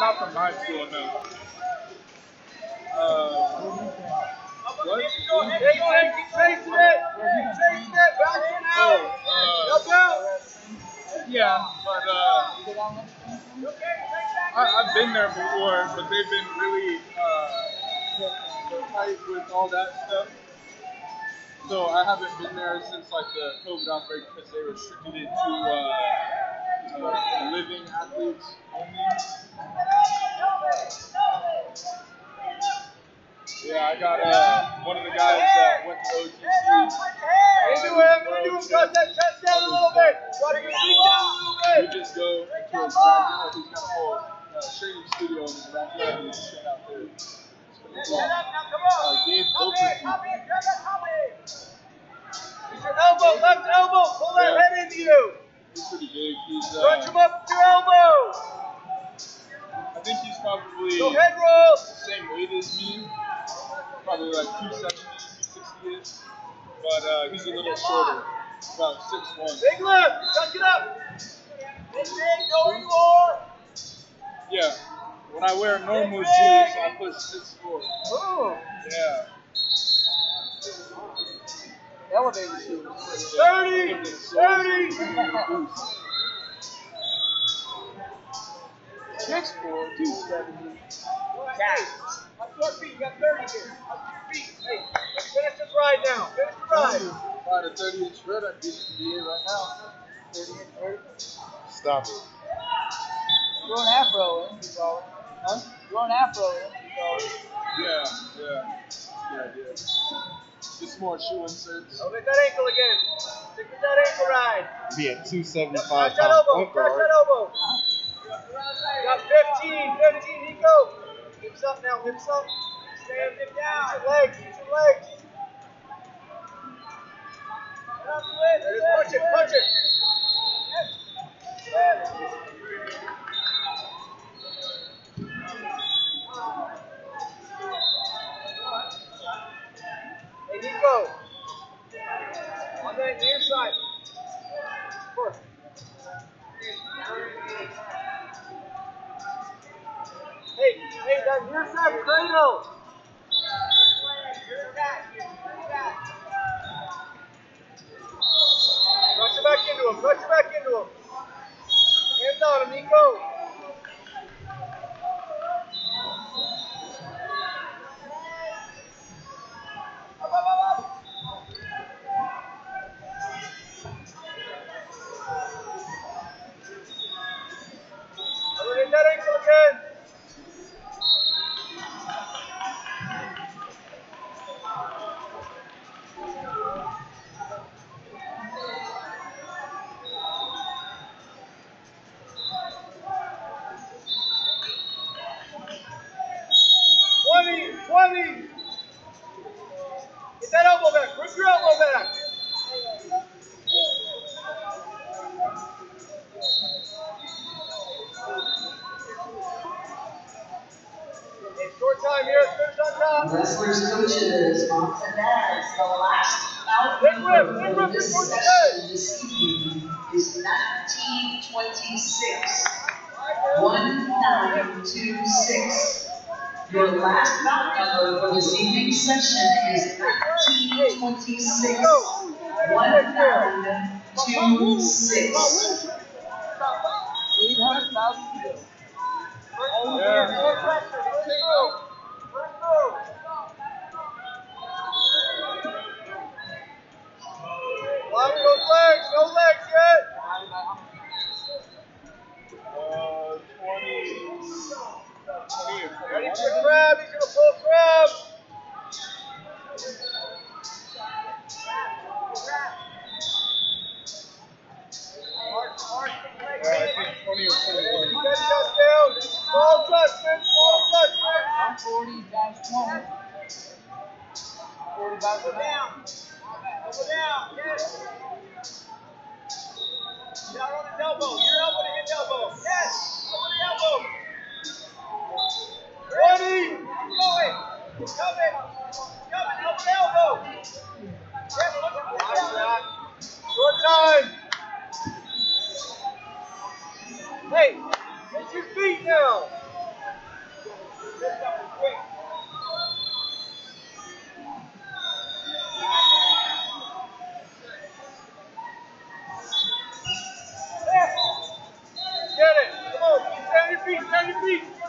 Not from high school, no. What? Keep chasing it. Back in out. Help out. Yeah, but I've been there before, but they've been really tight with all that stuff. So I haven't been there since like the COVID outbreak because they restricted it to living athletes only. Yeah, I got one of the guys that went to OTC. Into him, cut that chest down a little bit. Drop your feet down a little bit. We just go into his backyard. He's got a whole training studio in his backyard. And he's straight out there. Gabe Oakley. Use your elbow, left elbow. Pull that head into you. He's pretty big. He's crunch him up with your elbow. I think he's probably go head roll. The same weight as me. Probably like 270, 260-ish. But he's a little shorter. About 6'1". Big lift. Tuck it up. Big, go where you are. Yeah. When I wear normal shoes, I push 6'4". Oh. Yeah. Elevator shoes. 30. 30. 6'4", 270. Up to our feet. You got 30 here. Up to your feet. Hey, let's finish this ride now. Finish the ride. If I had a 30-inch spread, I'd be in the NBA right now. 30-inch spread. Stop it. Grow an afro, huh? Grow an afro, Yeah. Good idea. Just more shoe inserts. Oh, hit that ankle again. Stick with that ankle ride. Be at 275 Crush that elbow. Crush that elbow. You got 15, Niko. Hips up now, hips up. Stand him down. Use your legs, Punch it. Hey, Niko. On that near side. Hey, that near side cradle. Crush it back into him. Hands on him, Niko. Hit that ankle again. Get that elbow back. Rip your elbow back. Hey, short time here. Finish on top. Wrestlers coaches off the beds. The last outcome of this session this evening is 1926. 1926. Your last bout number for this evening's session is 1926. 1926. 800,000 to go. Lock those legs. No legs yet. 20. Ready for a grab. He's going to pull grab. I think 20 or 21. Get shut down. Small touch, man. I'm 40 times 20. 40 times 20. Down. Yes. Down on his elbow. Your elbow to his elbow. Yes. Over the elbow. 20. Going. Coming. Elbow. Yes. Short time. Hey, get your feet now. Get it. Come on, stand on your feet, stand on your feet.